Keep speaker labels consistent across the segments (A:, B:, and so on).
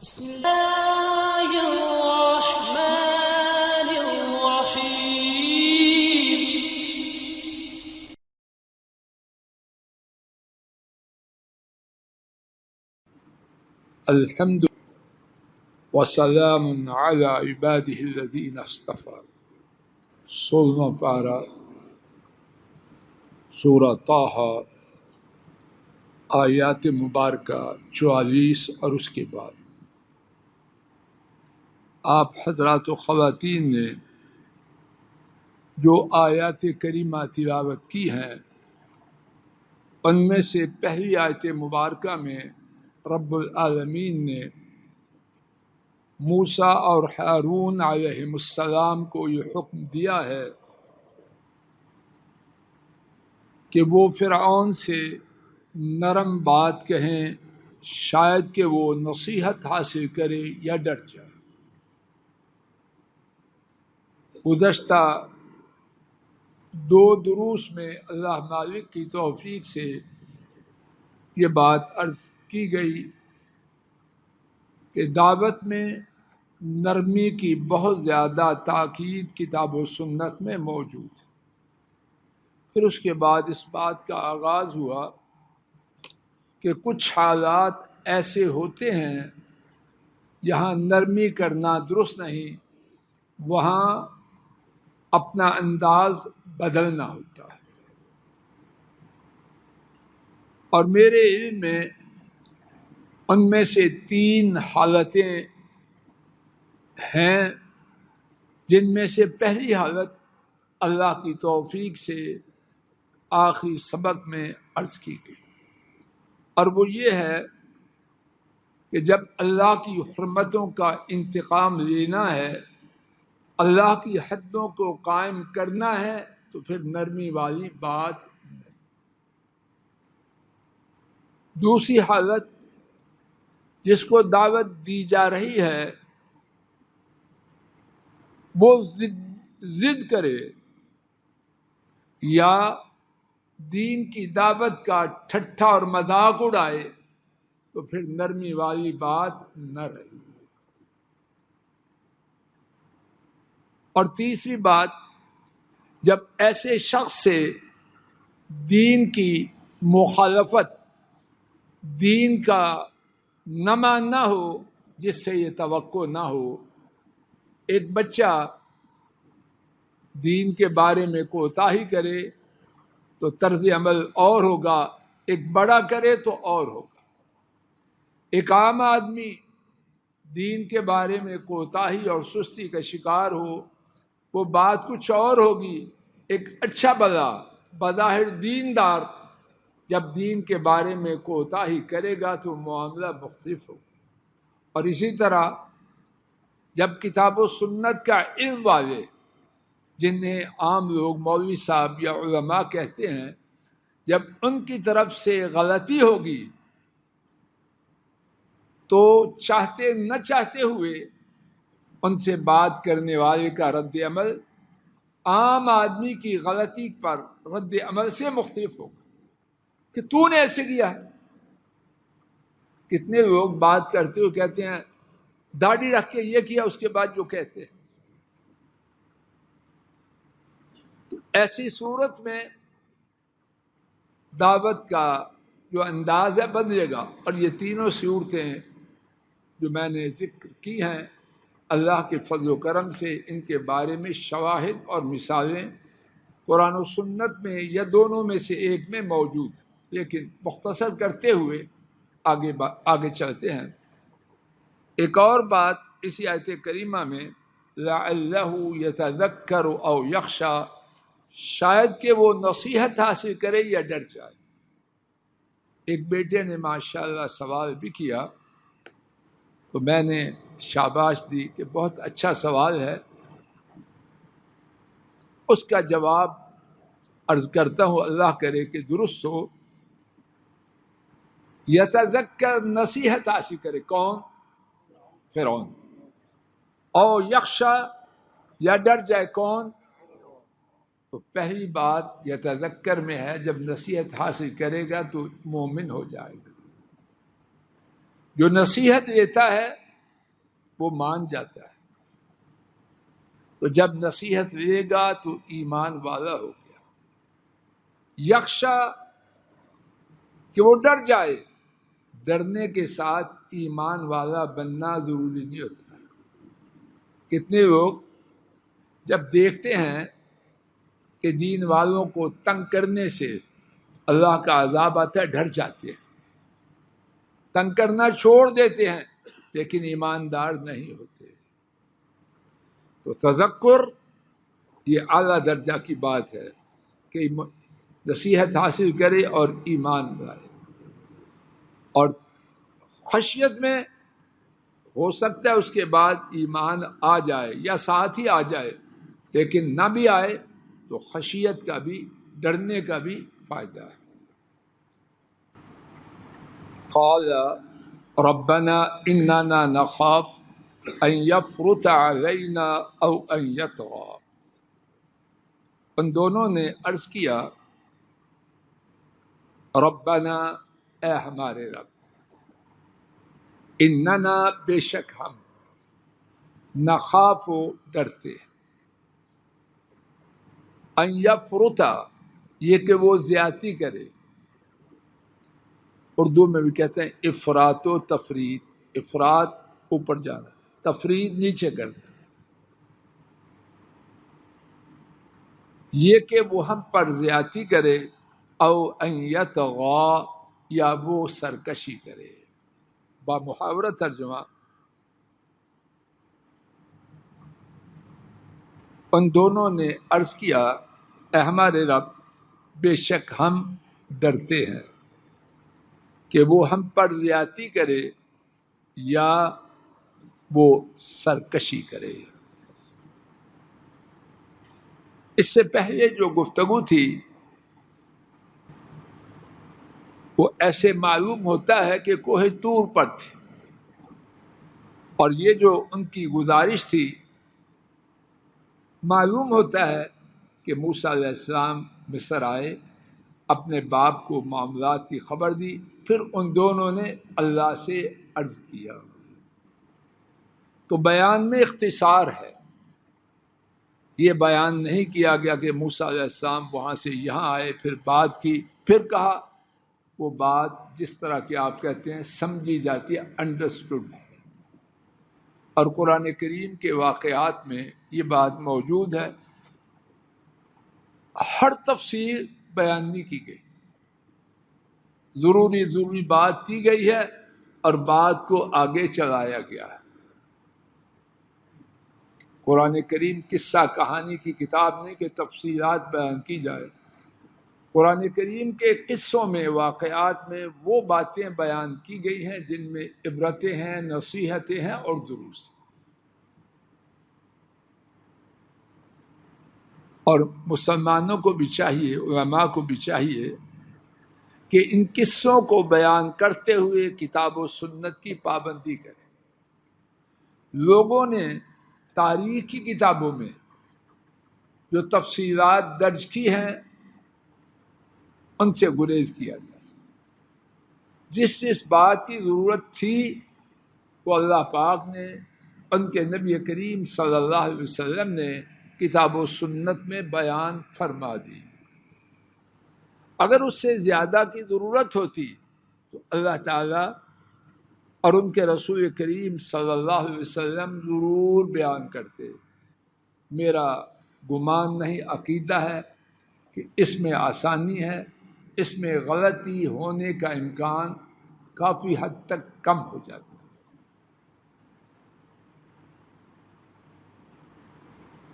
A: بسم الله الرحمن الرحيم.
B: الحمد وسلام على عباده الذين اصطفى. 16واں پارہ سورہ طٰہٰ، آیات مبارکہ 44 اور اس کے بعد آپ حضرات و خواتین نے جو آیات کریمہ تلاوت کی ہیں، ان میں سے پہلی آیت مبارکہ میں رب العالمین نے موسیٰ اور ہارون علیہم السلام کو یہ حکم دیا ہے کہ وہ فرعون سے نرم بات کہیں، شاید کہ وہ نصیحت حاصل کرے یا ڈر جائے۔ گزشتہ 2 دروس میں اللہ مالک کی توفیق سے یہ بات عرض کی گئی کہ دعوت میں نرمی کی بہت زیادہ تاکید کتاب و سنت میں موجود ہے۔ پھر اس کے بعد اس بات کا آغاز ہوا کہ کچھ حالات ایسے ہوتے ہیں جہاں نرمی کرنا درست نہیں، وہاں اپنا انداز بدلنا ہوتا ہے۔ اور میرے علم میں ان میں سے 3 حالتیں ہیں جن میں سے پہلی حالت اللہ کی توفیق سے آخری سبق میں عرض کی گئی، اور وہ یہ ہے کہ جب اللہ کی حرمتوں کا انتقام لینا ہے، اللہ کی حدوں کو قائم کرنا ہے، تو پھر نرمی والی بات نہیں۔ دوسری حالت جس کو دعوت دی جا رہی ہے وہ ضد کرے یا دین کی دعوت کا ٹھٹھا اور مذاق اڑائے، تو پھر نرمی والی بات نہ رہی۔ اور تیسری بات، جب ایسے شخص سے دین کی مخالفت، دین کا نہ ماننا ہو جس سے یہ توقع نہ ہو۔ ایک بچہ دین کے بارے میں کوتاہی کرے تو طرز عمل اور ہوگا، ایک بڑا کرے تو اور ہوگا۔ ایک عام آدمی دین کے بارے میں کوتاہی اور سستی کا شکار ہو، وہ بات کچھ اور ہوگی۔ ایک اچھا بلا بظاہر دیندار جب دین کے بارے میں کوتاہی کرے گا تو معاملہ مختلف ہوگا۔ اور اسی طرح جب کتاب و سنت کا علم والے، جنہیں عام لوگ مولوی صاحب یا علماء کہتے ہیں، جب ان کی طرف سے غلطی ہوگی تو چاہتے نہ چاہتے ہوئے ان سے بات کرنے والے کا رد عمل عام آدمی کی غلطی پر رد عمل سے مختلف ہوگا کہ تو نے ایسے کیا ہے۔ کتنے لوگ بات کرتے ہوئے کہتے ہیں داڑھی رکھ کے یہ کیا، اس کے بعد جو کہتے ہیں۔ تو ایسی صورت میں دعوت کا جو انداز ہے بدلے گا۔ اور یہ تینوں صورتیں جو میں نے ذکر کی ہیں، اللہ کے فضل و کرم سے ان کے بارے میں شواہد اور مثالیں قرآن و سنت میں یا دونوں میں سے ایک میں موجود ہیں، لیکن مختصر کرتے ہوئے آگے چلتے ہیں۔ ایک اور بات اسی آیت کریمہ میں لعلہ یتذکر او یخشی، شاید کہ وہ نصیحت حاصل کرے یا ڈر جائے۔ ایک بیٹے نے ماشاءاللہ سوال بھی کیا تو میں نے شاباش دی کہ بہت اچھا سوال ہے۔ اس کا جواب عرض کرتا ہوں، اللہ کرے کہ درست ہو۔ یتذکر نصیحت حاصل کرے، کون؟ فرعون۔ او یخشی یا ڈر جائے، کون؟ تو پہلی بات یتذکر میں ہے، جب نصیحت حاصل کرے گا تو مومن ہو جائے گا۔ جو نصیحت لیتا ہے وہ مان جاتا ہے. تو جب نصیحت لے گا تو ایمان والا ہو گیا. یخشا کہ وہ ڈر جائے، ڈرنے کے ساتھ ایمان والا بننا ضروری نہیں ہوتا. کتنے لوگ جب دیکھتے ہیں کہ دین والوں کو تنگ کرنے سے اللہ کا عذاب آتا ہے، ڈر جاتے ہیں، تنگ کرنا چھوڑ دیتے ہیں، لیکن ایماندار نہیں ہوتے. تو تذکر یہ اعلیٰ درجہ کی بات ہے کہ نصیحت حاصل کرے اور ایمان لائے. اور خشیت میں ہو سکتا ہے اس کے بعد ایمان آ جائے یا ساتھ ہی آ جائے، لیکن نہ بھی آئے تو خشیت کا بھی، ڈرنے کا بھی فائدہ ہے. قال ربنا اننا نخاف ان يفرط علينا او ان يطغى. ان دونوں نے عرض کیا ربنا، اے ہمارے رب، اننا، بے شک ہم، نخاف، ڈرتے، ان یفرط، یہ کہ وہ زیادتی کرے. اردو میں بھی کہتے ہیں افراط و تفرید. افراط اوپر جانا، تفرید نیچے کرنا. یہ کہ وہ ہم پر زیادتی کرے، او ان یطغی، یا وہ سرکشی کرے. با محاورہ ترجمہ، ان دونوں نے عرض کیا اے ہمارے رب، بے شک ہم ڈرتے ہیں کہ وہ ہم پر زیادتی کرے یا وہ سرکشی کرے. اس سے پہلے جو گفتگو تھی وہ ایسے معلوم ہوتا ہے کہ کوہ طور پر تھے، اور یہ جو ان کی گزارش تھی معلوم ہوتا ہے کہ موسیٰ علیہ السلام مصر آئے، اپنے باپ کو معاملات کی خبر دی، پھر ان دونوں نے اللہ سے عرض کیا. تو بیان میں اختصار ہے، یہ بیان نہیں کیا گیا کہ موسیٰ علیہ السلام وہاں سے یہاں آئے، پھر بات کی، پھر کہا. وہ بات جس طرح کہ آپ کہتے ہیں سمجھی جاتی ہے، انڈرسٹوڈ. اور قرآن کریم کے واقعات میں یہ بات موجود ہے. ہر تفصیل بیان نہیں کی گئی، ضروری بات کی گئی ہے اور بات کو آگے چلایا گیا ہے. قرآن کریم قصہ کہانی کی کتاب نہیں کہ تفصیلات بیان کی جائے. قرآن کریم کے قصوں میں، واقعات میں وہ باتیں بیان کی گئی ہیں جن میں عبرتیں ہیں، نصیحتیں ہیں اور دروس. اور مسلمانوں کو بھی چاہیے، علماء کو بھی چاہیے کہ ان قصوں کو بیان کرتے ہوئے کتاب و سنت کی پابندی کریں. لوگوں نے تاریخ کی کتابوں میں جو تفصیلات درج کی ہیں ان سے گریز کیا جائے. جس بات کی ضرورت تھی وہ اللہ پاک نے، ان کے نبی کریم صلی اللہ علیہ وسلم نے کتاب و سنت میں بیان فرما دی. اگر اس سے زیادہ کی ضرورت ہوتی تو اللہ تعالی اور ان کے رسول کریم صلی اللہ علیہ وسلم ضرور بیان کرتے. میرا گمان نہیں، عقیدہ ہے کہ اس میں آسانی ہے، اس میں غلطی ہونے کا امکان کافی حد تک کم ہو جاتا ہے.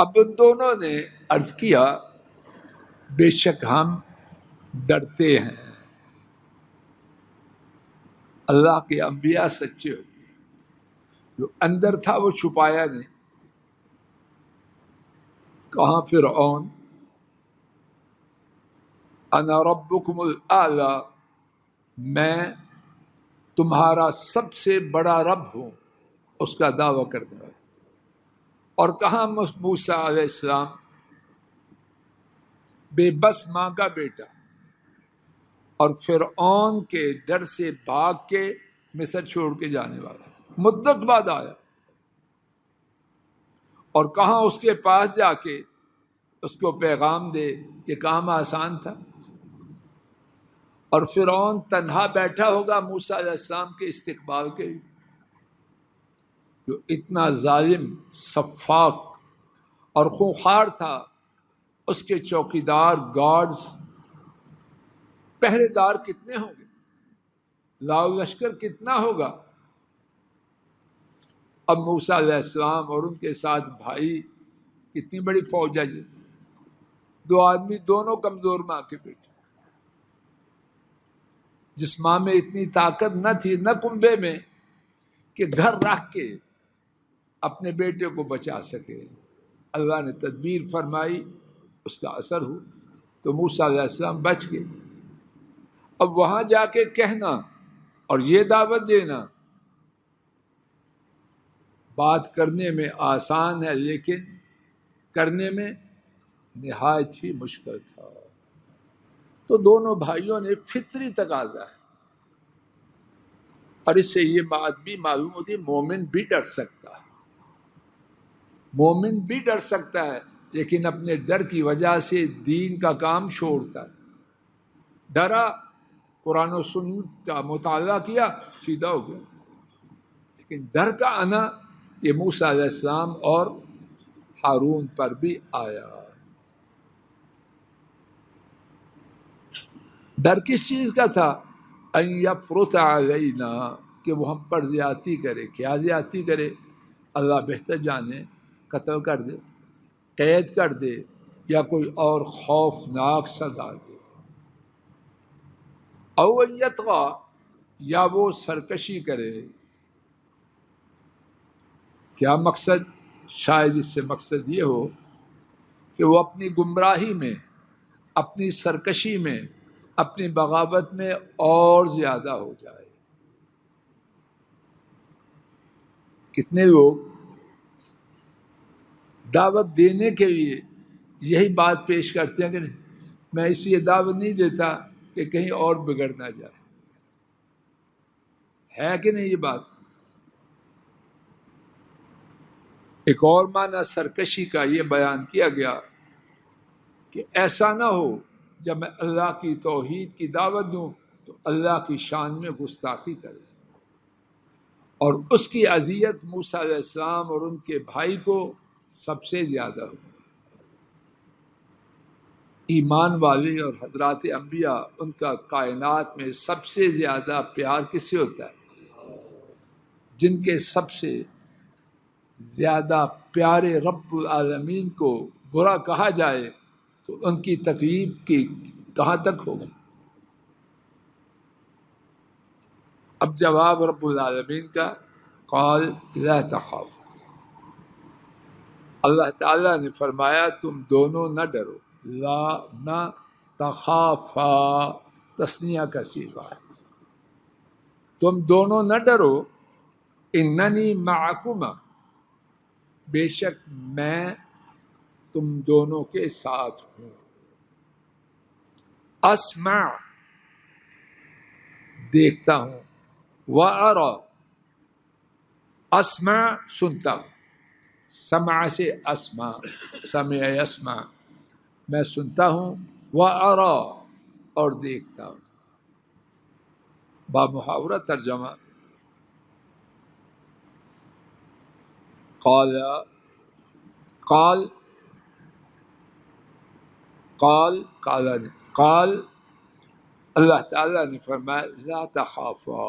B: اب ان دونوں نے عرض کیا بے شک ہم ڈرتے ہیں. اللہ کے انبیاء سچے ہوتے ہیں، جو اندر تھا وہ چھپایا نہیں. کہاں فرعون، انا ربکم الاعلی، میں تمہارا سب سے بڑا رب ہوں، اس کا دعویٰ کرتا ہے. اور کہاں موسیٰ علیہ السلام، بے بس ماں کا بیٹا، اور فرعون کے ڈر سے بھاگ کے مصر چھوڑ کے جانے والا، مدت بعد آیا. اور کہاں اس کے پاس جا کے اس کو پیغام دے، یہ کام آسان تھا؟ اور فرعون تنہا بیٹھا ہوگا موسیٰ علیہ السلام کے استقبال کے لیے، جو اتنا ظالم، سفاک اور خونخوار تھا۔ اس کے چوکیدار، گارڈز، پہرے دار کتنے ہوں گے، لاؤ لشکر کتنا ہوگا؟ اب موسیٰ علیہ السلام اور ان کے ساتھ بھائی، کتنی بڑی فوج ہے، دو آدمی دونوں کمزور ماں کے بیٹے، جس ماں میں اتنی طاقت نہ تھی، نہ کنبے میں، کہ گھر رکھ کے اپنے بیٹے کو بچا سکے۔ اللہ نے تدبیر فرمائی، اس کا اثر ہو تو موسیٰ علیہ السلام بچ گئے۔ اب وہاں جا کے کہنا اور یہ دعوت دینا بات کرنے میں آسان ہے، لیکن کرنے میں نہایت ہی مشکل تھا۔ تو دونوں بھائیوں نے فطری تقاضا ہے، اور اس سے یہ بات بھی معلوم ہوتی، مومن بھی ڈر سکتا ہے، مومن بھی ڈر سکتا ہے، لیکن اپنے ڈر کی وجہ سے دین کا کام چھوڑتا ہے۔ ڈرا، قرآن و سنت کا مطالعہ کیا، سیدھا ہو گیا۔ لیکن ڈر کا آنا یہ موسیٰ علیہ السلام اور ہارون پر بھی آیا۔ ڈر کس چیز کا تھا؟ ان یفرط علینا، کہ وہ ہم پر زیادتی کرے۔ کیا زیادتی کرے؟ اللہ بہتر جانے، قتل کر دے، قید کر دے، یا کوئی اور خوفناک سزا دے۔ او ان یطغی، یا وہ سرکشی کرے۔ کیا مقصد؟ شاید اس سے مقصد یہ ہو کہ وہ اپنی گمراہی میں، اپنی سرکشی میں، اپنی بغاوت میں اور زیادہ ہو جائے۔ کتنے لوگ دعوت دینے کے لیے یہی بات پیش کرتے ہیں کہ میں اس لیے دعوت نہیں دیتا کہ کہیں اور بگڑ نہ جائے، ہے کہ نہیں یہ بات؟ ایک اور معنی سرکشی کا یہ بیان کیا گیا کہ ایسا نہ ہو جب میں اللہ کی توحید کی دعوت دوں تو اللہ کی شان میں گستاخی کرے، اور اس کی اذیت موسیٰ علیہ السلام اور ان کے بھائی کو سب سے زیادہ ہو۔ ایمان والے اور حضرات انبیاء، ان کا کائنات میں سب سے زیادہ پیار کس سے ہوتا ہے؟ جن کے سب سے زیادہ پیارے رب العالمین کو برا کہا جائے تو ان کی تکلیف کی کہاں تک ہوگی؟ اب جواب رب العالمین کا، قال لا تخاف، اللہ تعالیٰ نے فرمایا تم دونوں نہ ڈرو۔ لا، نہ، تخافا تثنیہ کا صیغہ ہے، تم دونوں نہ ڈرو، اننی معکما، بے شک میں تم دونوں کے ساتھ ہوں، اسمع، دیکھتا ہوں، وارا، اسمع، سنتا ہوں، سمع سے اسمع، سمع اسمع، میں سنتا ہوں، وارا، اور دیکھتا ہوں۔ بامحاورہ ترجمہ، قال قال قال قال اللہ تعالیٰ نے فرمایا لا تخافا،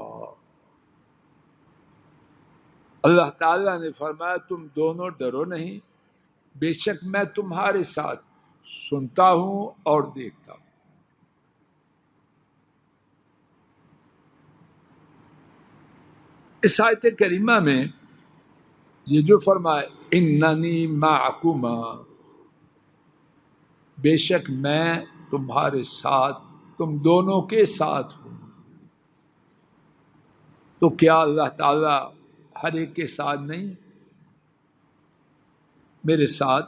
B: اللہ تعالیٰ نے فرمایا تم دونوں ڈرو نہیں، بے شک میں تمہارے ساتھ سنتا ہوں اور دیکھتا ہوں۔ اس آیت کریمہ میں یہ جو فرمائے اننی معکما، بے شک میں تمہارے ساتھ، تم دونوں کے ساتھ ہوں، تو کیا اللہ تعالیٰ ہر ایک کے ساتھ نہیں؟ میرے ساتھ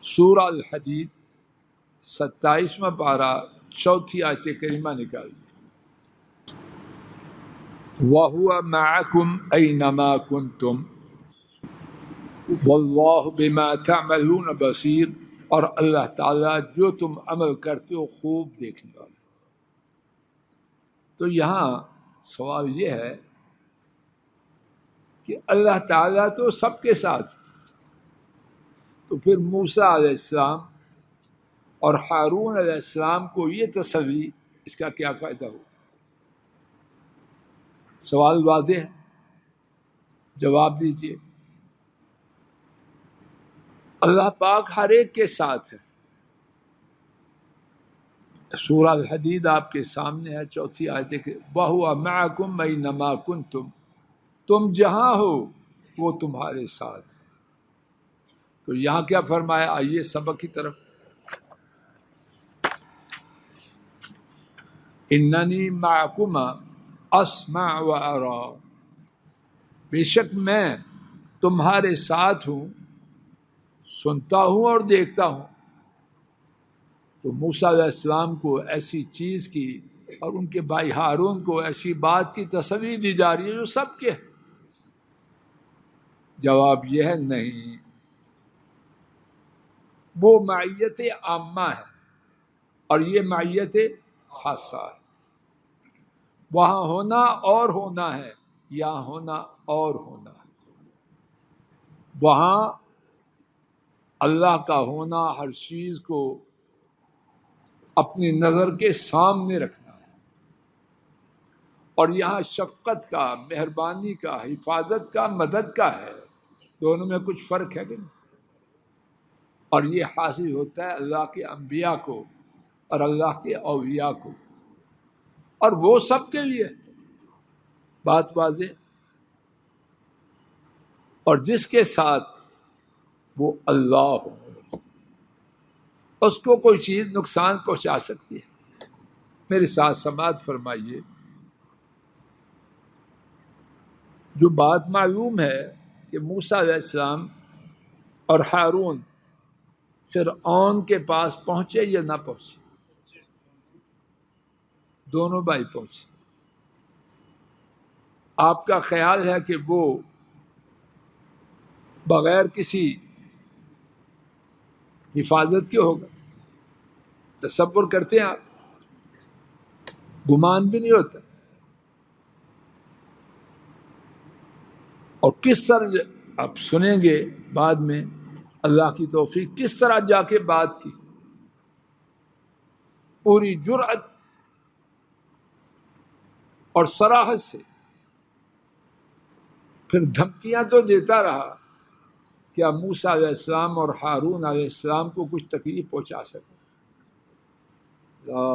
B: سورہ الحدید 27واں پارہ 4 آیت کریمہ نکال دیں۔ وَهُوَ مَعَكُمْ أَيْنَمَا كُنْتُمْ، واللہ بما تعملون بصیر، اور اللہ تعالیٰ جو تم عمل کرتے ہو خوب دیکھنے والا۔ تو یہاں سوال یہ ہے کہ اللہ تعالیٰ تو سب کے ساتھ، تو پھر موسیٰ علیہ السلام اور ہارون علیہ السلام کو یہ تسلی، اس کا کیا فائدہ ہو؟ سوال واضح ہے، جواب دیجیے۔ اللہ پاک ہر ایک کے ساتھ ہے۔ سورہ الحدید آپ کے سامنے ہے، 4 آیت کہ وَهُوَ مَعَكُمْ أَيْنَمَا كُنتُمْ، تم جہاں ہو وہ تمہارے ساتھ۔ تو یہاں کیا فرمایا؟ آئیے سبق کی طرف۔ اننی معکما اسمع و ارا، بے شک میں تمہارے ساتھ ہوں، سنتا ہوں اور دیکھتا ہوں۔ تو موسیٰ علیہ السلام کو ایسی چیز کی اور ان کے بھائی ہارون کو ایسی بات کی تسلی دی جا رہی ہے جو سب کے ہے۔ جواب یہ ہے نہیں، وہ معیت عامہ ہے اور یہ معیت خاصہ ہے۔ وہاں ہونا اور ہونا ہے، یہاں ہونا اور ہونا ہے۔ وہاں اللہ کا ہونا ہر چیز کو اپنی نظر کے سامنے رکھنا ہے، اور یہاں شفقت کا، مہربانی کا، حفاظت کا، مدد کا ہے۔ دونوں میں کچھ فرق ہے کہ نہیں؟ اور یہ حاصل ہوتا ہے اللہ کے انبیاء کو اور اللہ کے اولیاء کو، اور وہ سب کے لیے بات واضح۔ اور جس کے ساتھ وہ اللہ ہو، اس کو کوئی چیز نقصان پہنچا سکتی ہے؟ میرے ساتھ سماعت فرمائیے۔ جو بات معلوم ہے کہ موسیٰ علیہ السلام اور ہارون فرعون کے پاس پہنچے یا نہ پہنچے؟ دونوں بھائی پہنچے۔ آپ کا خیال ہے کہ وہ بغیر کسی حفاظت کے ہوگا؟ تصور کرتے ہیں آپ؟ گمان بھی نہیں ہوتا۔ اور کس طرح آپ سنیں گے بعد میں، اللہ کی توفیق، کس طرح جا کے بات کی، پوری جرأت اور صراحت سے۔ پھر دھمکیاں تو دیتا رہا، کیا موسیٰ علیہ السلام اور ہارون علیہ السلام کو کچھ تکلیف پہنچا سکے؟ لا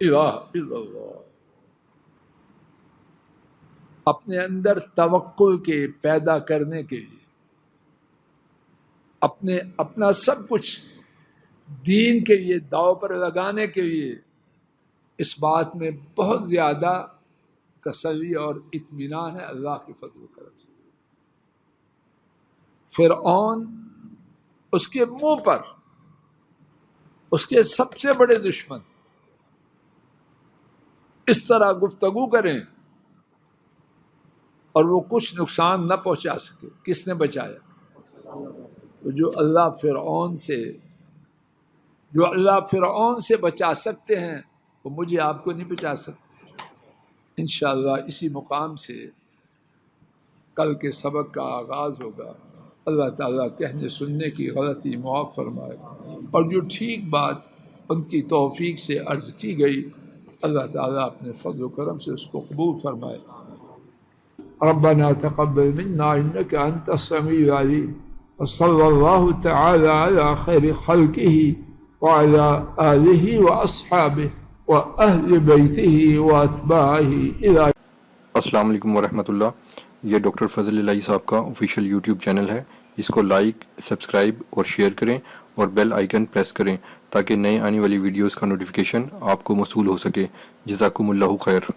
B: الہ الا اللہ۔ اپنے اندر توکل کے پیدا کرنے کے لیے، اپنا سب کچھ دین کے لیے داؤ پر لگانے کے لیے، اس بات میں بہت زیادہ تسلی اور اطمینان ہے اللہ کے فضل و کرم سے۔ فرعون، اس کے منہ پر اس کے سب سے بڑے دشمن اس طرح گفتگو کریں اور وہ کچھ نقصان نہ پہنچا سکے، کس نے بچایا؟ تو جو اللہ فرعون سے بچا سکتے ہیں وہ مجھے آپ کو نہیں بچا سکتے۔ انشاءاللہ اسی مقام سے کل کے سبق کا آغاز ہوگا۔ اللہ تعالیٰ کہنے سننے کی غلطی معاف فرمائے، اور جو ٹھیک بات ان کی توفیق سے عرض کی گئی، اللہ تعالیٰ اپنے فضل و کرم سے اس کو قبول فرمائے۔ ربنا تقبل منا انك انت السميع العليم، وصلى الله تعالى على خير خلقه وعلى آله واصحابه واهل بيته واتباعه الى۔
C: السلام علیکم ورحمۃ اللہ۔ یہ ڈاکٹر فضل الہی صاحب کا آفیشیل یوٹیوب چینل ہے، اس کو لائک، سبسکرائب اور شیئر کریں اور بیل آئیکن پریس کریں تاکہ نئے آنے والی ویڈیوز کا نوٹیفیکیشن آپ کو موصول ہو سکے۔ جزاکم اللہ خیر۔